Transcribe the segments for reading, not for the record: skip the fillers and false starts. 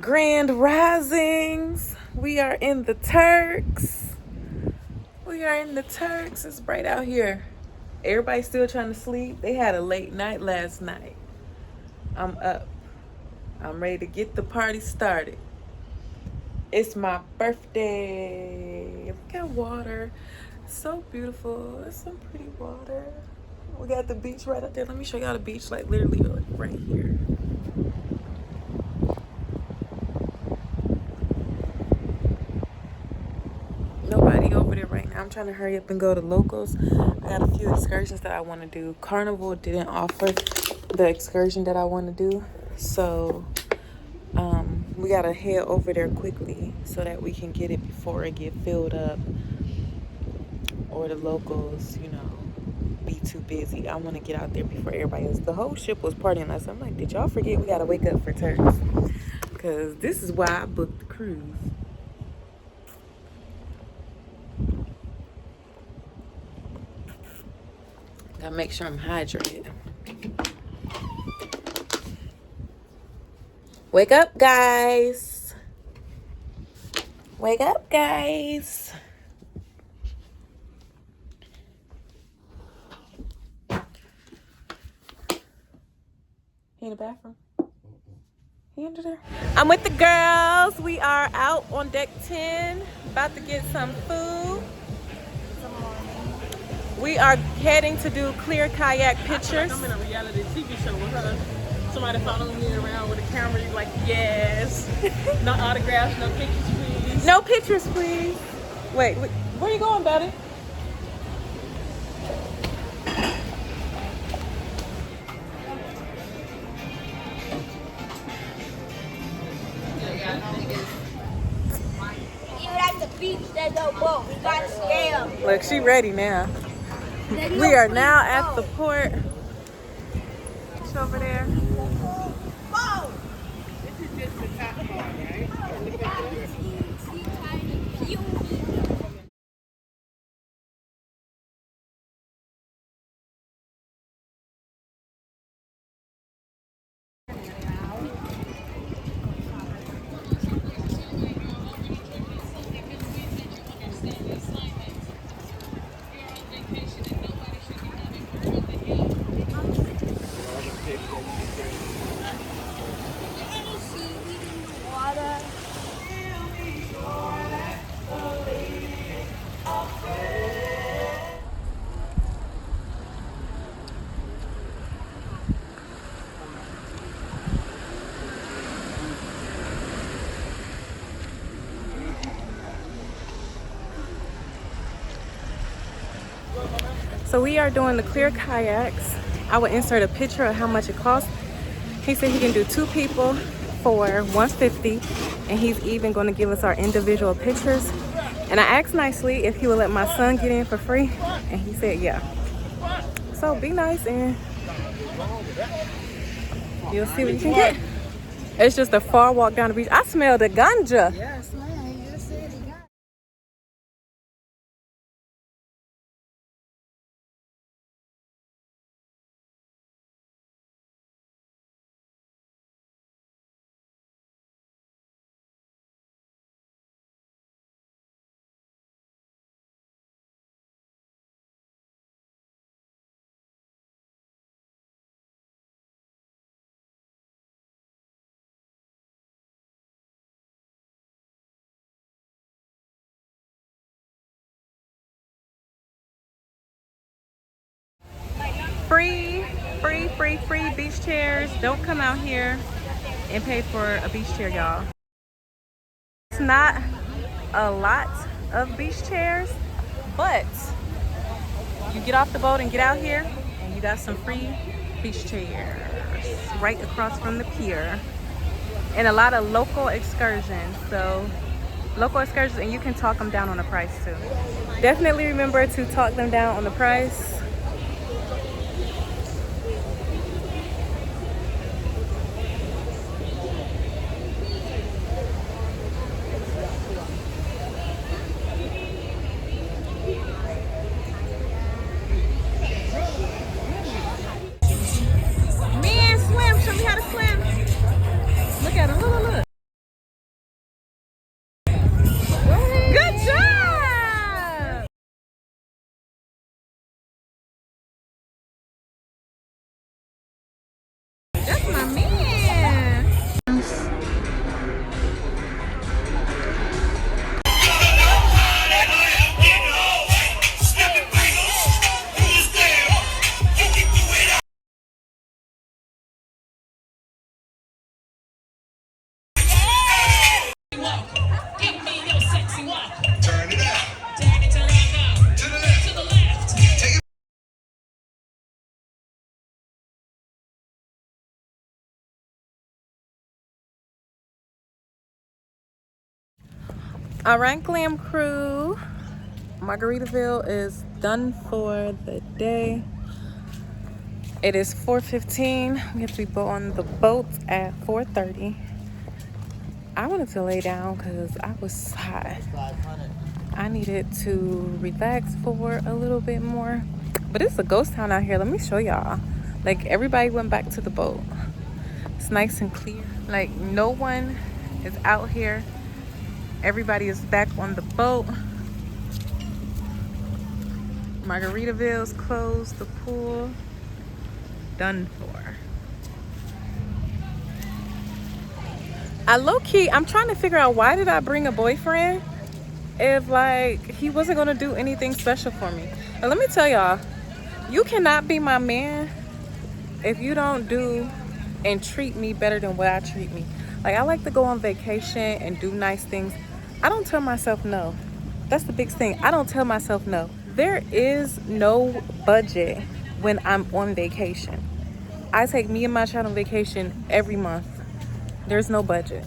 Grand Risings. We are in the Turks. We are in the Turks. It's bright out here. Everybody's still trying to sleep. They had a late night last night. I'm up. I'm ready to get the party started. It's my birthday. Look at water. It's so beautiful. It's some pretty water. We got the beach right up there. Let me show y'all the beach, like literally like right here. Nobody over there right now. I'm trying to hurry up and go to locals. I got a few excursions that I want to do. Carnival didn't offer the excursion that I want to do, so we gotta head over there quickly so that we can get it before it get filled up, or the locals, be too busy. I want to get out there before everybody else. The whole ship was partying last night. I'm like, did y'all forget we gotta wake up for Turks? Because this is why I booked the cruise. Gotta make sure I'm hydrated. Wake up, guys. Wake up, guys. He in the bathroom? He under there? I'm with the girls. We are out on deck 10, about to get some food. We are heading to do clear kayak pictures. I'm in a reality TV show with her. Somebody following me around with a camera. You're like, yes. No autographs, no pictures, please. No pictures, please. Wait, where you going, buddy? Even at the beach, there's no boat. We got scale. Look, she ready now. We are now at the port. It's over there. Whoa! This is just the top part, right? Look at this. So we are doing the clear kayaks. I will insert a picture of how much it costs. He said he can do 2 people for $150, and he's even going to give us our individual pictures. And I asked nicely if he would let my son get in for free, and he said yeah. So be nice and you'll see what you can get. It's just a far walk down the beach. I smell the ganja. Yes. Free beach chairs. Don't come out here and pay for a beach chair, y'all. It's not a lot of beach chairs, but you get off the boat and get out here and you got some free beach chairs right across from the pier, and a lot of local excursions. So local excursions, and you can talk them down on the price too. Definitely remember to talk them down on the price. That's my man. All right, glam crew. Margaritaville is done for the day. It is 4:15. We have to be on the boat at 4:30. I wanted to lay down because I was hot. I needed to relax for a little bit more. But it's a ghost town out here. Let me show y'all. Like, everybody went back to the boat. It's nice and clear. Like, no one is out here. Everybody is back on the boat. Margaritaville's closed. The pool done for. I'm trying to figure out, why did I bring a boyfriend if like he wasn't gonna do anything special for me? And let me tell y'all, you cannot be my man if you don't do and treat me better than what I treat me. Like, I like to go on vacation and do nice things. I don't tell myself no. That's the big thing. I don't tell myself no. There is no budget when I'm on vacation. I take me and my child on vacation every month. There's no budget.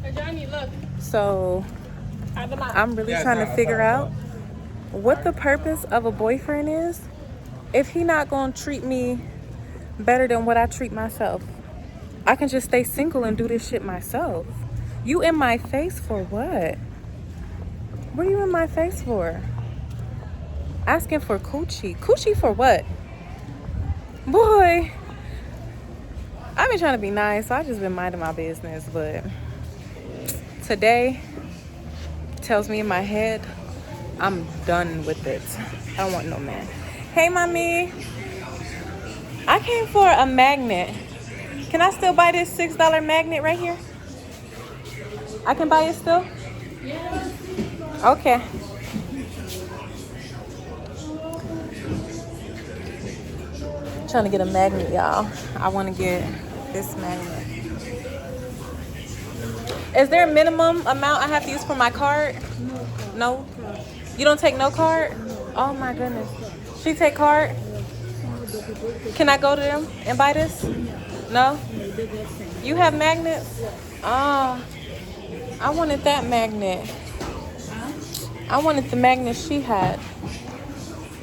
Hey, Johnny, look. So I'm really trying to figure out what the purpose of a boyfriend is if he not gonna treat me better than what I treat myself. I can just stay single and do this shit myself. You in my face for what? What are you in my face for? Asking for coochie. Coochie for what? Boy, I've been trying to be nice, so I just been minding my business, but today tells me in my head, I'm done with it. I don't want no man. Hey, mommy. I came for a magnet. Can I still buy this $6 magnet right here? I can buy it still? Yes. Okay. Trying to get a magnet, y'all. I want to get this magnet. Is there a minimum amount I have to use for my card? No? You don't take no card? Oh my goodness. She take card? Can I go to them and buy this? No? You have magnets? Oh, I wanted that magnet. I wanted the magnet she had.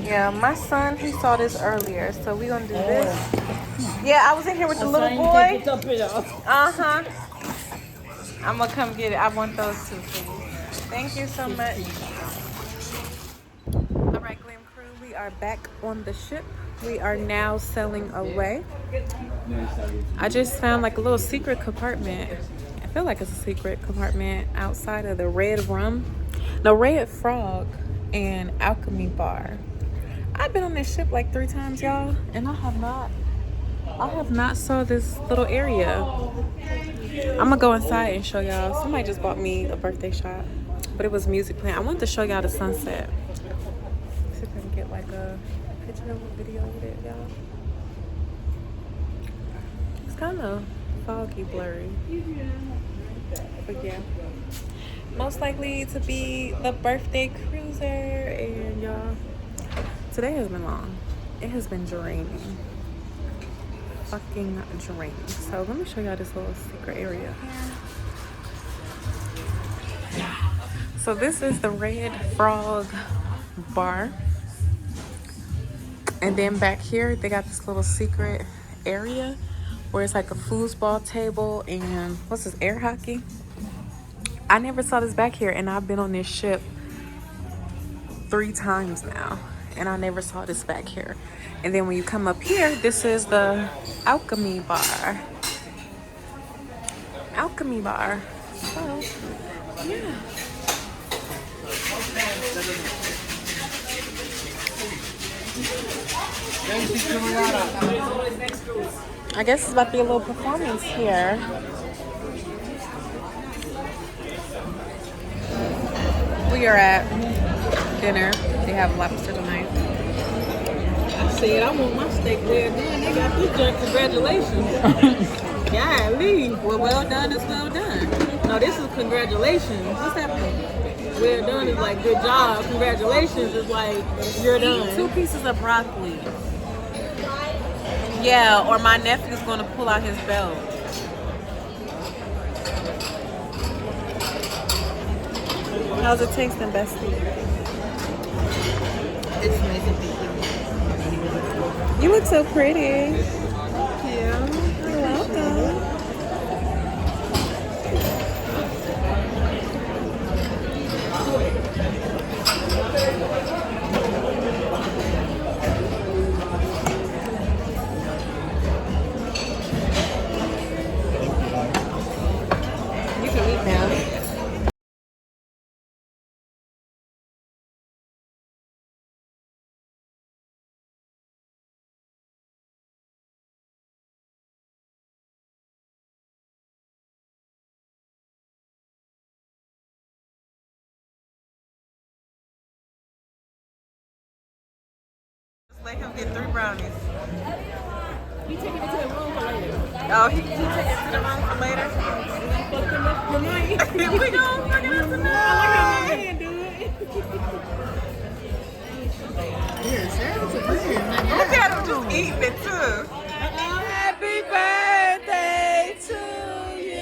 Yeah, my son, he saw this earlier, so we gonna do this. Yeah, I was in here with the little boy. Uh-huh. I'm gonna come get it. I want those too, please. Thank you so much. All right, Glam Crew, we are back on the ship. We are now sailing away. I just found like a little secret compartment. I feel like it's a secret compartment outside of the Red Frog and Alchemy Bar. I've been on this ship like 3 times, y'all, and I have not saw this little area. I'm gonna go inside and show y'all. Somebody just bought me a birthday shot, but it was music playing. I wanted to show y'all the sunset. See if I can get like a picture of a video with it, y'all. It's kind of foggy, blurry, but yeah. Most likely to be the birthday cruiser, and y'all, today has been long. It has been draining. Fucking draining. So let me show y'all this little secret area. So this is the Red Frog Bar. And then back here, they got this little secret area where it's like a foosball table and what's this, air hockey? I never saw this back here, and I've been on this ship 3 times now, and I never saw this back here. And then when you come up here, this is the Alchemy Bar. Alchemy Bar. So, yeah. I guess it's about to be a little performance here. We are at dinner. They have lobster tonight. I said I want my steak well done. They got this junk. Congratulations. Golly. Well done is well done. No, this is congratulations. What's happening? Well done is like good job. Congratulations is like you're done. Eat 2 pieces of broccoli. Yeah, or my nephew's gonna pull out his belt. How's it tasting, bestie? It's amazing. You look so pretty. Thank you. You're welcome. You can eat now. Let him get 3 brownies. You taking it to the room for later. Oh, he take it to the room for later? We gonna fuck it up tonight. Look at him just eating it too. Happy birthday to you.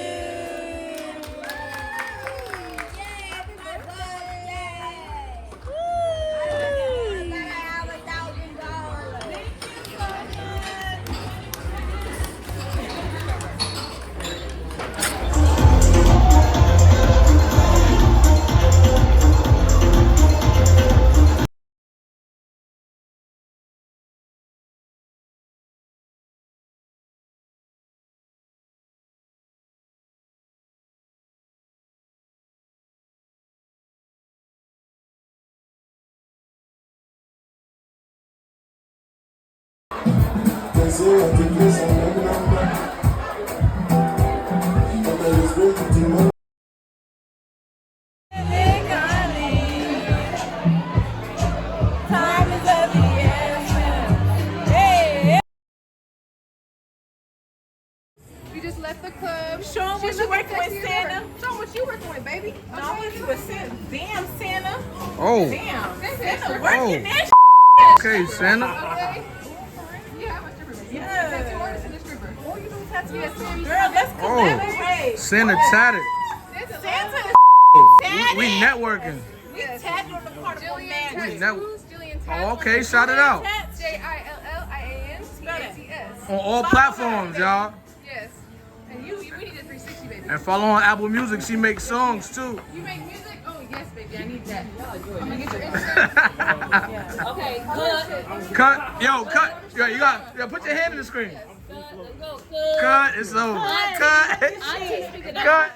You just left the club. Show him what you working with, Santa. Show him what you working with, baby. No, what you was Santa. Damn, Santa. Oh, Damn, Santa Santa. working that okay, Santa. Okay. Yeah, I'm a stripper. Yeah. Tattoo artist and a stripper. Oh, you do tattoos? Yes, ma'am. Girl, let's collaborate. Santa tatted. Santa is We networking. we tagged on the Carnival Jillian man. Tattoos. Jillian Tattoos. Oh, okay, shout it out. JILLIANTATS. On all platforms, y'all. Yes. And we need a 360, baby. And follow on Apple Music. She makes songs too. You make music? Oh, yes, baby. I need that. I'm gonna get your Instagram. Okay, good. Cut. Yo, cut. Yo, you got. Yo, put your hand in the screen. Let's go. Cut. It's over. Cut. Cut.